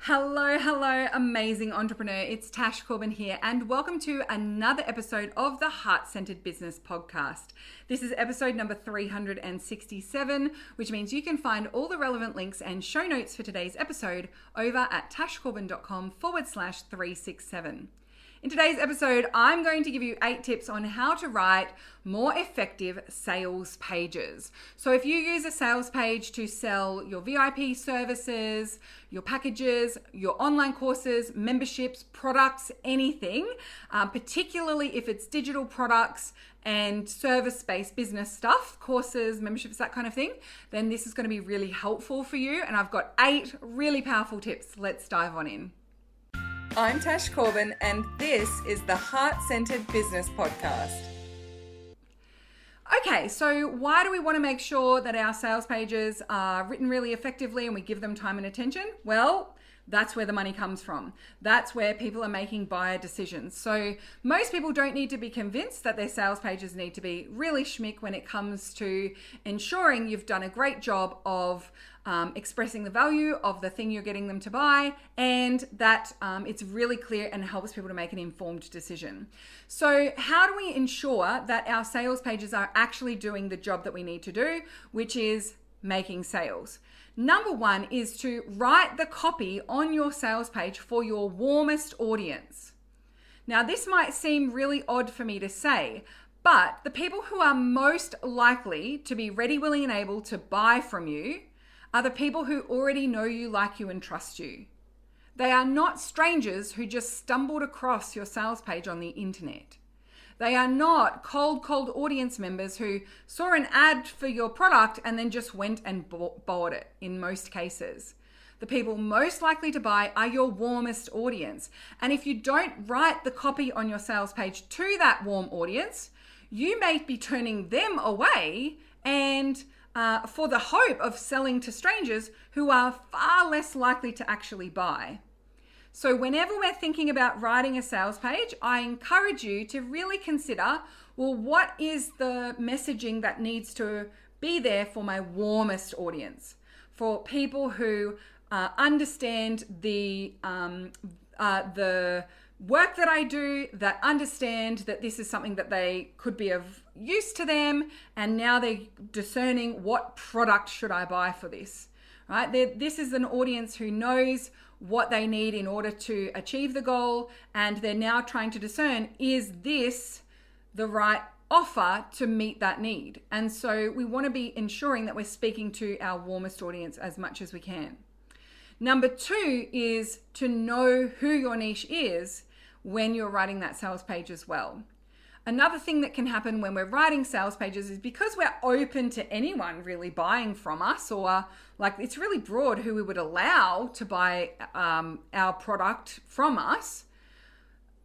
Hello, amazing entrepreneur. It's Tash Corbin here, and welcome to another episode of the Heart Centered Business Podcast. This is episode number 367, which means you can find all the relevant links and show notes for today's episode over at tashcorbin.com/367. In today's episode, I'm going to give you 8 tips on how to write more effective sales pages. So if you use a sales page to sell your VIP services, your packages, your online courses, memberships, products, anything, particularly if it's digital products and service-based business stuff, courses, memberships, that kind of thing, then this is going to be really helpful for you. And I've got 8 really powerful tips. Let's dive on in. I'm Tash Corbin, and this is the Heart Centered Business Podcast. Okay, so why do we want to make sure that our sales pages are written really effectively and we give them time and attention? Well, that's where the money comes from. That's where people are making buyer decisions. So most people don't need to be convinced that their sales pages need to be really schmick when it comes to ensuring you've done a great job of expressing the value of the thing you're getting them to buy, and that it's really clear and helps people to make an informed decision. So how do we ensure that our sales pages are actually doing the job that we need to do, which is making sales? Number 1 is to write the copy on your sales page for your warmest audience. Now, this might seem really odd for me to say, but the people who are most likely to be ready, willing, and able to buy from you are the people who already know you, like you, and trust you. They are not strangers who just stumbled across your sales page on the internet. They are not cold audience members who saw an ad for your product and then just went and bought it in most cases. The people most likely to buy are your warmest audience. And if you don't write the copy on your sales page to that warm audience, you may be turning them away and for the hope of selling to strangers who are far less likely to actually buy. So whenever we're thinking about writing a sales page, I encourage you to really consider, well, what is the messaging that needs to be there for my warmest audience? For people who understand the work that I do, that understand that this is something that they could be of use to them, and now they're discerning what product should I buy for this, right? This is an audience who knows what they need in order to achieve the goal, and they're now trying to discern, is this the right offer to meet that need? And so we want to be ensuring that we're speaking to our warmest audience as much as we can. Number 2 is to know who your niche is when you're writing that sales page as well. Another thing that can happen when we're writing sales pages is because we're open to anyone really buying from us, or like it's really broad who we would allow to buy our product from us,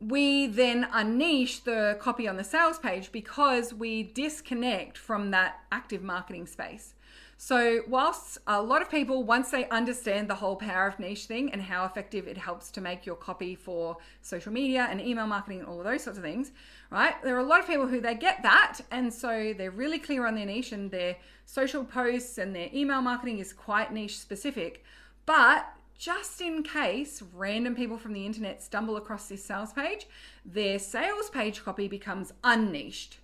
we then unniche the copy on the sales page because we disconnect from that active marketing space. So whilst a lot of people, once they understand the whole power of niche thing and how effective it helps to make your copy for social media and email marketing and all of those sorts of things, right? There are a lot of people who they get that, and so they're really clear on their niche, and their social posts and their email marketing is quite niche specific. But just in case random people from the internet stumble across this sales page, their sales page copy becomes unniched.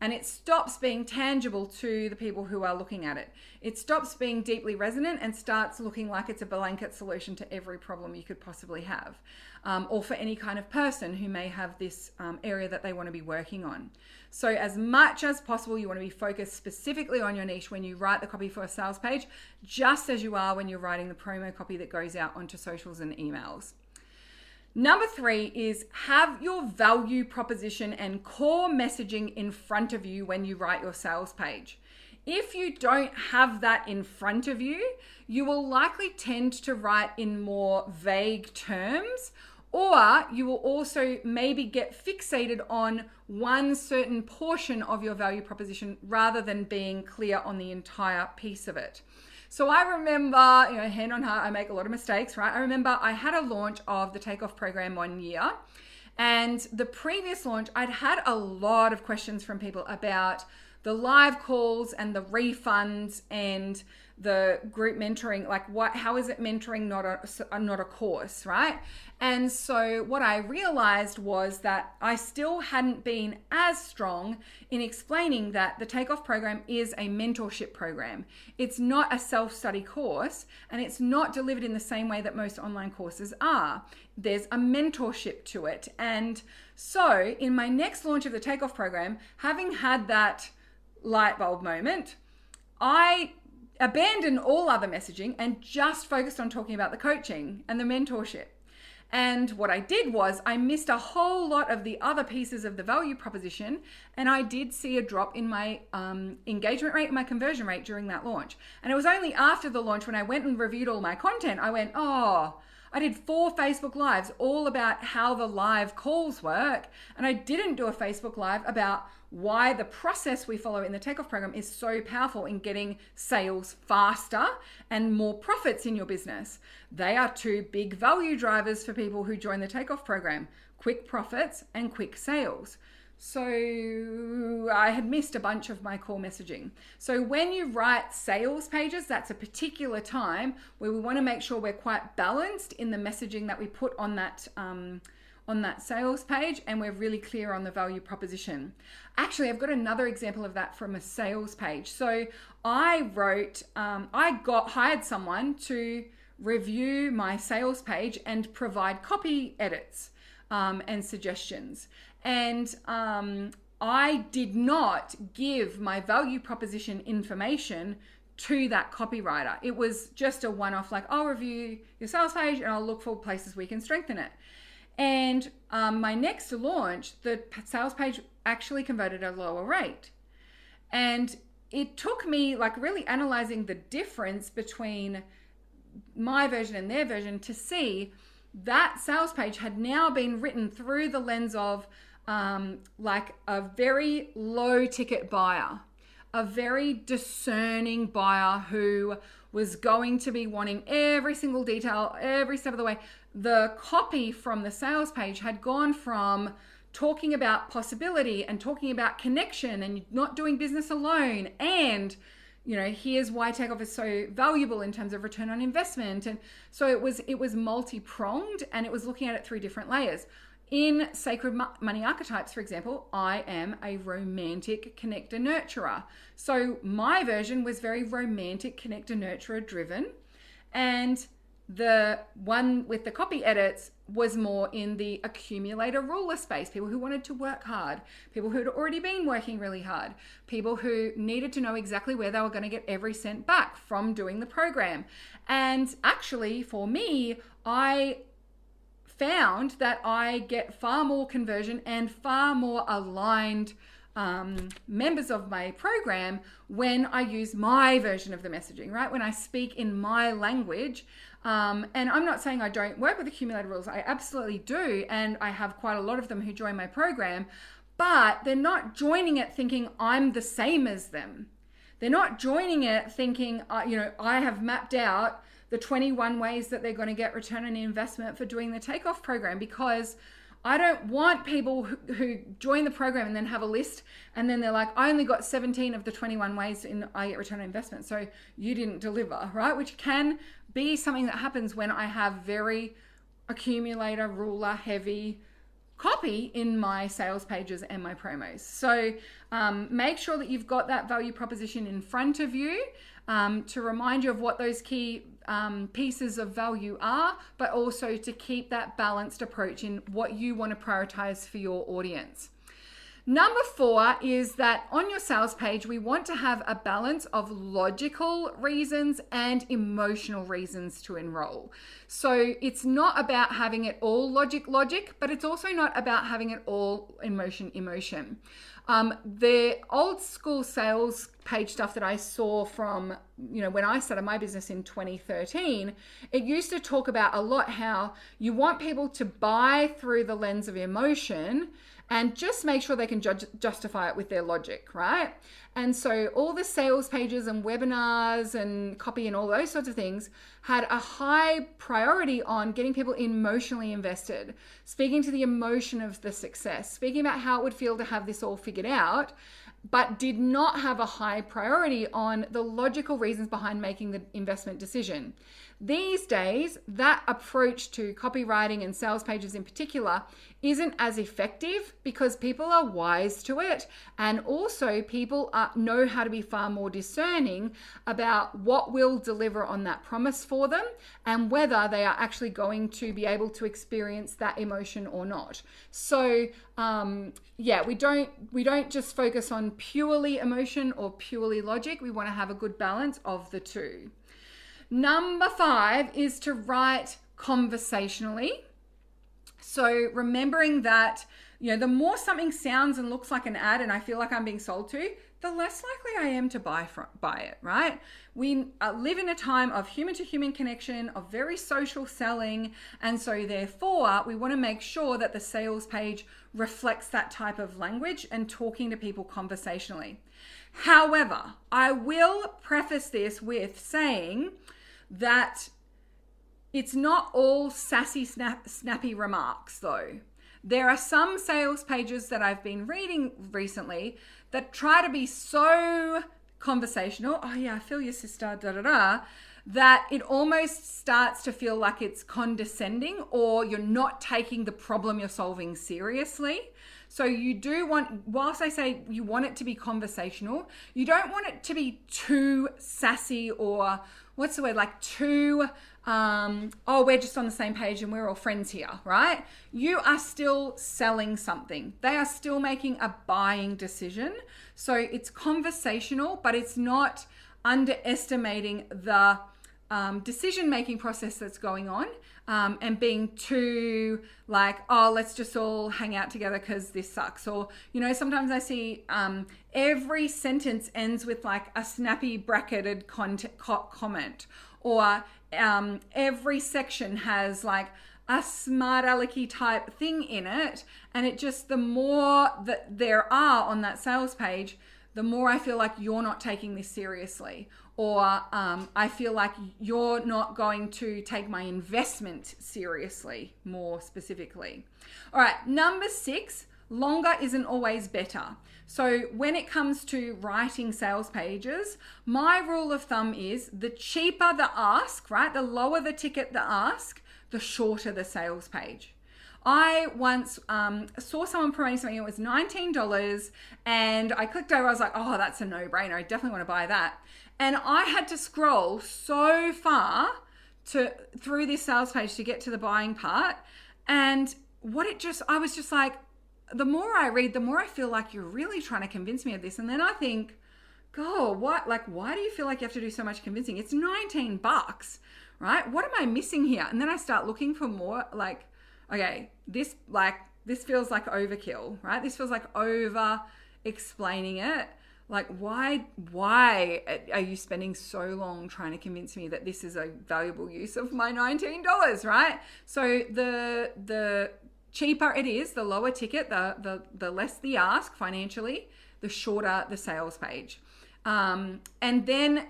And it stops being tangible to the people who are looking at it. It stops being deeply resonant and starts looking like it's a blanket solution to every problem you could possibly have, or for any kind of person who may have this area that they want to be working on. So as much as possible, you want to be focused specifically on your niche when you write the copy for a sales page, just as you are when you're writing the promo copy that goes out onto socials and emails. Number 3 is have your value proposition and core messaging in front of you when you write your sales page. If you don't have that in front of you, you will likely tend to write in more vague terms, or you will also maybe get fixated on one certain portion of your value proposition rather than being clear on the entire piece of it. So I remember, hand on heart, I make a lot of mistakes, right? I remember I had a launch of the Takeoff program one year, and the previous launch, I'd had a lot of questions from people about the live calls and the refunds and the group mentoring, like how is it mentoring, not a course, right? And so what I realized was that I still hadn't been as strong in explaining that the Takeoff program is a mentorship program. It's not a self-study course, and it's not delivered in the same way that most online courses are. There's a mentorship to it. And so in my next launch of the Takeoff program, having had that light bulb moment, I abandoned all other messaging and just focused on talking about the coaching and the mentorship. And what I did was I missed a whole lot of the other pieces of the value proposition, and I did see a drop in my engagement rate and my conversion rate during that launch. And it was only after the launch, when I went and reviewed all my content, I went, oh, I did 4 Facebook Lives all about how the live calls work, and I didn't do a Facebook Live about why the process we follow in the Takeoff program is so powerful in getting sales faster and more profits in your business. They are 2 big value drivers for people who join the Takeoff program: quick profits and quick sales. So I had missed a bunch of my core messaging. So when you write sales pages, that's a particular time where we want to make sure we're quite balanced in the messaging that we put on that sales page, and we're really clear on the value proposition. Actually, I've got another example of that from a sales page. So I hired someone to review my sales page and provide copy edits and suggestions. And I did not give my value proposition information to that copywriter. It was just a one-off, like, I'll review your sales page and I'll look for places we can strengthen it. And my next launch, the sales page actually converted at a lower rate. And it took me like really analyzing the difference between my version and their version to see that sales page had now been written through the lens of like a very low ticket buyer, a very discerning buyer who was going to be wanting every single detail, every step of the way. The copy from the sales page had gone from talking about possibility and talking about connection and not doing business alone, and here's why Takeoff is so valuable in terms of return on investment. And so it was multi-pronged, and it was looking at it through different layers. In Sacred Money Archetypes, for example, I am a romantic connector nurturer. So my version was very romantic connector nurturer driven. And the one with the copy edits was more in the accumulator ruler space, people who wanted to work hard, people who had already been working really hard, people who needed to know exactly where they were going to get every cent back from doing the program. And actually, for me, I found that I get far more conversion and far more aligned members of my program when I use my version of the messaging, right? When I speak in my language. And I'm not saying I don't work with accumulator rules. I absolutely do. And I have quite a lot of them who join my program, but they're not joining it thinking I'm the same as them. They're not joining it thinking, I have mapped out the 21 ways that they're going to get return on investment for doing the Takeoff program, because I don't want people who join the program and then have a list and then they're like, I only got 17 of the 21 ways I get return on investment, so you didn't deliver, right? Which can be something that happens when I have very accumulator, ruler heavy copy in my sales pages and my promos. So make sure that you've got that value proposition in front of you to remind you of what those key pieces of value are, but also to keep that balanced approach in what you want to prioritize for your audience. Number 4 is that on your sales page, we want to have a balance of logical reasons and emotional reasons to enroll. So it's not about having it all logic, but it's also not about having it all emotion. The old school sales page stuff that I saw from, when I started my business in 2013, it used to talk about a lot how you want people to buy through the lens of emotion and just make sure they can justify it with their logic, right? And so all the sales pages and webinars and copy and all those sorts of things had a high priority on getting people emotionally invested, speaking to the emotion of the success, speaking about how it would feel to have this all figured out, but did not have a high priority on the logical reasons behind making the investment decision. These days, that approach to copywriting and sales pages in particular isn't as effective because people are wise to it, and also people know how to be far more discerning about what will deliver on that promise for them and whether they are actually going to be able to experience that emotion or not. So we don't just focus on purely emotion or purely logic. We want to have a good balance of the two. Number 5 is to write conversationally. So remembering that, the more something sounds and looks like an ad and I feel like I'm being sold to, the less likely I am to buy it, right? We live in a time of human-to-human connection, of very social selling, and so therefore we want to make sure that the sales page reflects that type of language and talking to people conversationally. However, I will preface this with saying that it's not all sassy, snappy remarks though. There are some sales pages that I've been reading recently that try to be so conversational, oh yeah, I feel your sister, that it almost starts to feel like it's condescending or you're not taking the problem you're solving seriously. So you do want, whilst I say you want it to be conversational, you don't want it to be too sassy or too, we're just on the same page and we're all friends here, right? You are still selling something. They are still making a buying decision. So it's conversational, but it's not underestimating the decision-making process that's going on and being too let's just all hang out together because this sucks. Or, sometimes I see every sentence ends with a snappy bracketed comment, or every section has a smart alecky type thing in it. And it just, the more that there are on that sales page, the more I feel like you're not taking this seriously, or I feel like you're not going to take my investment seriously, more specifically. All right, number 6, longer isn't always better. So when it comes to writing sales pages, my rule of thumb is the cheaper the ask, right? The lower the ticket the ask, the shorter the sales page. I once saw someone promoting something, it was $19, and I clicked over, I was like, oh, that's a no-brainer, I definitely want to buy that. And I had to scroll so far through this sales page to get to the buying part, and I was just like, the more I read, the more I feel like you're really trying to convince me of this. And then I think, God, why do you feel like you have to do so much convincing? It's $19, right? What am I missing here? And then I start looking for more, okay, this feels like overkill, right? This feels like over explaining it. Why are you spending so long trying to convince me that this is a valuable use of my $19, right? So the cheaper it is, the lower ticket, the less the ask financially, the shorter the sales page. And then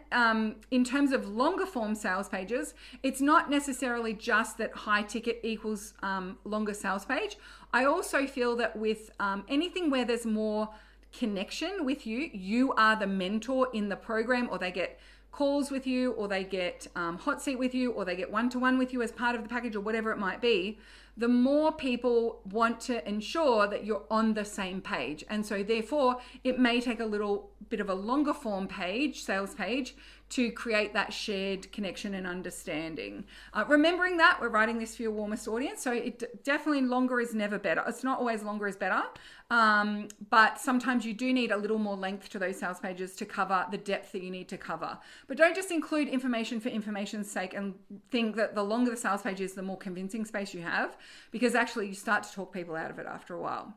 in terms of longer form sales pages, it's not necessarily just that high ticket equals longer sales page. I also feel that with anything where there's more connection with you are the mentor in the program, or they get calls with you, or they get hot seat with you, or they get one-to-one with you as part of the package, or whatever it might be, the more people want to ensure that you're on the same page. And so therefore, it may take a little bit of a longer form page, sales page, to create that shared connection and understanding. Remembering that we're writing this for your warmest audience, so it definitely longer is never better. It's not always longer is better, but sometimes you do need a little more length to those sales pages to cover the depth that you need to cover. But don't just include information for information's sake and think that the longer the sales page is, the more convincing space you have, because actually you start to talk people out of it after a while.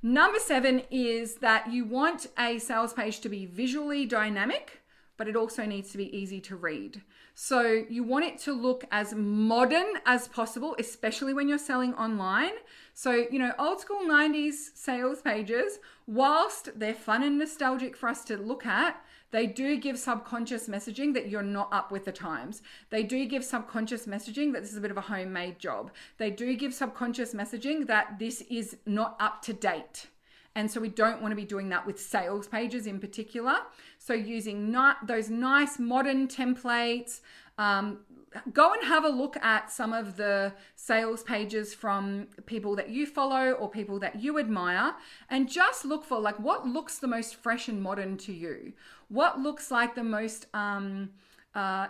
Number 7 is that you want a sales page to be visually dynamic, but it also needs to be easy to read. So you want it to look as modern as possible, especially when you're selling online. So, old school 90s sales pages, whilst they're fun and nostalgic for us to look at, they do give subconscious messaging that you're not up with the times. They do give subconscious messaging that this is a bit of a homemade job. They do give subconscious messaging that this is not up to date. And so we don't want to be doing that with sales pages in particular. So using those nice modern templates, go and have a look at some of the sales pages from people that you follow or people that you admire, and just look for like what looks the most fresh and modern to you. What looks like the most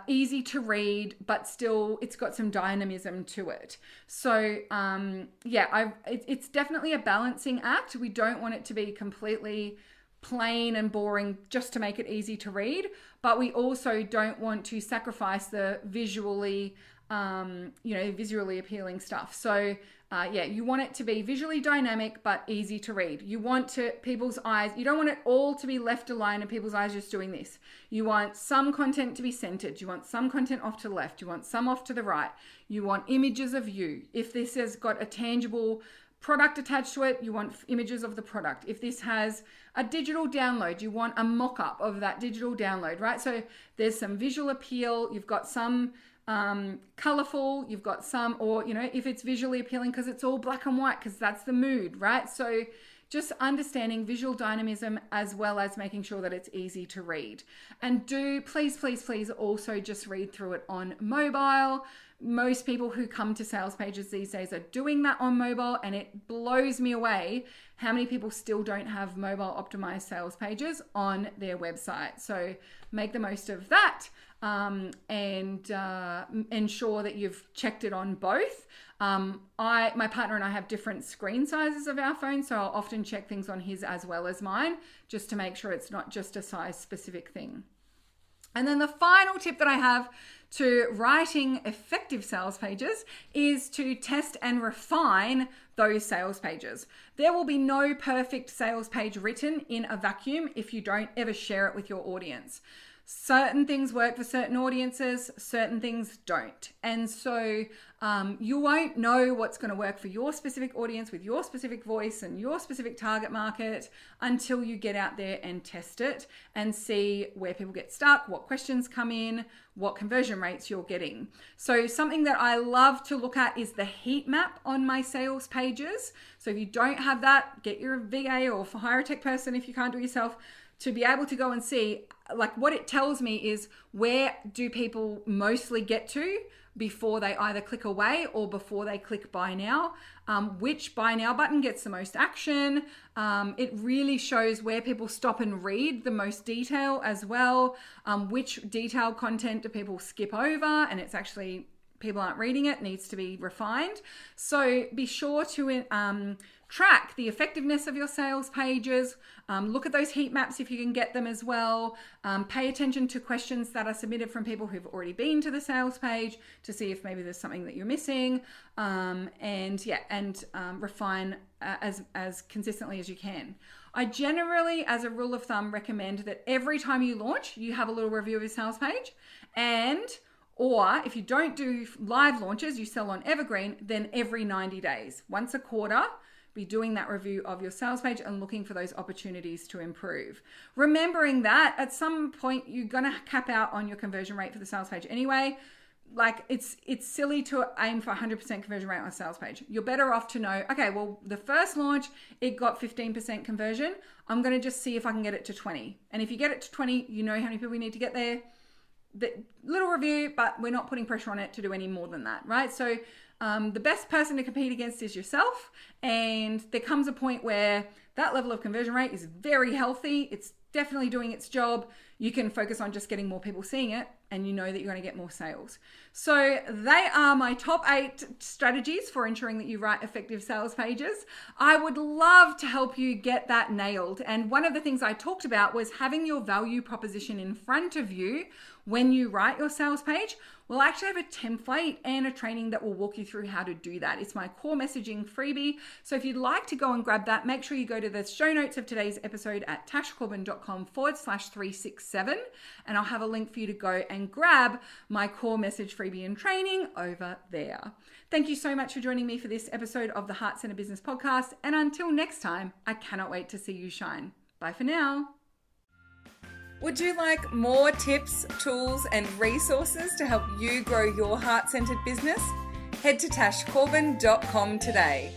easy to read, but still it's got some dynamism to it. So it's definitely a balancing act. We don't want it to be completely plain and boring just to make it easy to read, but we also don't want to sacrifice the visually appealing stuff. So you want it to be visually dynamic but easy to read. You want people's eyes, you don't want it all to be left alone and people's eyes just doing this. You want some content to be centered. You want some content off to the left. You want some off to the right. You want images of you. If this has got a tangible product attached to it, you want images of the product. If this has a digital download, you want a mock-up of that digital download, right? So there's some visual appeal. You've got some colorful, you've got some, or if it's visually appealing because it's all black and white because that's the mood, right? So just understanding visual dynamism as well as making sure that it's easy to read. And please also just read through it on mobile. Most people who come to sales pages these days are doing that on mobile, and it blows me away how many people still don't have mobile optimized sales pages on their website. So make the most of that. And ensure that you've checked it on both. My partner and I have different screen sizes of our phone, so I'll often check things on his as well as mine, just to make sure it's not just a size specific thing. And then the final tip that I have to writing effective sales pages is to test and refine those sales pages. There will be no perfect sales page written in a vacuum if you don't ever share it with your audience. Certain things work for certain audiences, certain things don't. And so you won't know what's going to work for your specific audience with your specific voice and your specific target market until you get out there and test it and see where people get stuck, what questions come in, what conversion rates you're getting. So something that I love to look at is the heat map on my sales pages. So if you don't have that, get your VA or hire a tech person if you can't do it yourself, to be able to go and see, like, what it tells me is where do people mostly get to before they either click away or before they click buy now. Which buy now button gets the most action. It really shows where people stop and read the most detail as well. Which detailed content do people skip over and it's actually people aren't reading it, needs to be refined. So be sure to track the effectiveness of your sales pages. Look at those heat maps if you can get them as well. Pay attention to questions that are submitted from people who've already been to the sales page to see if maybe there's something that you're missing. Refine as consistently as you can. I generally, as a rule of thumb, recommend that every time you launch, you have a little review of your sales page, or if you don't do live launches, you sell on Evergreen, then every 90 days, once a quarter, be doing that review of your sales page and looking for those opportunities to improve. Remembering that at some point, you're going to cap out on your conversion rate for the sales page anyway. Like it's silly to aim for 100% conversion rate on a sales page. You're better off to know, okay, well, the first launch, it got 15% conversion. I'm going to just see if I can get it to 20. And if you get it to 20, you know how many people we need to get there. The little review, but we're not putting pressure on it to do any more than that, right? So the best person to compete against is yourself. And there comes a point where that level of conversion rate is very healthy. It's definitely doing its job. You can focus on just getting more people seeing it, and you know that you're going to get more sales. So they are my top 8 strategies for ensuring that you write effective sales pages. I would love to help you get that nailed. And one of the things I talked about was having your value proposition in front of you when you write your sales page. We'll actually have a template and a training that will walk you through how to do that. It's my core messaging freebie. So if you'd like to go and grab that, make sure you go to the show notes of today's episode at tashcorbin.com/367. 7, and I'll have a link for you to go and grab my core message freebie and training over there. Thank you so much for joining me for this episode of the Heart Centered Business Podcast. And until next time, I cannot wait to see you shine. Bye for now. Would you like more tips, tools, and resources to help you grow your heart-centered business? Head to tashcorbin.com today.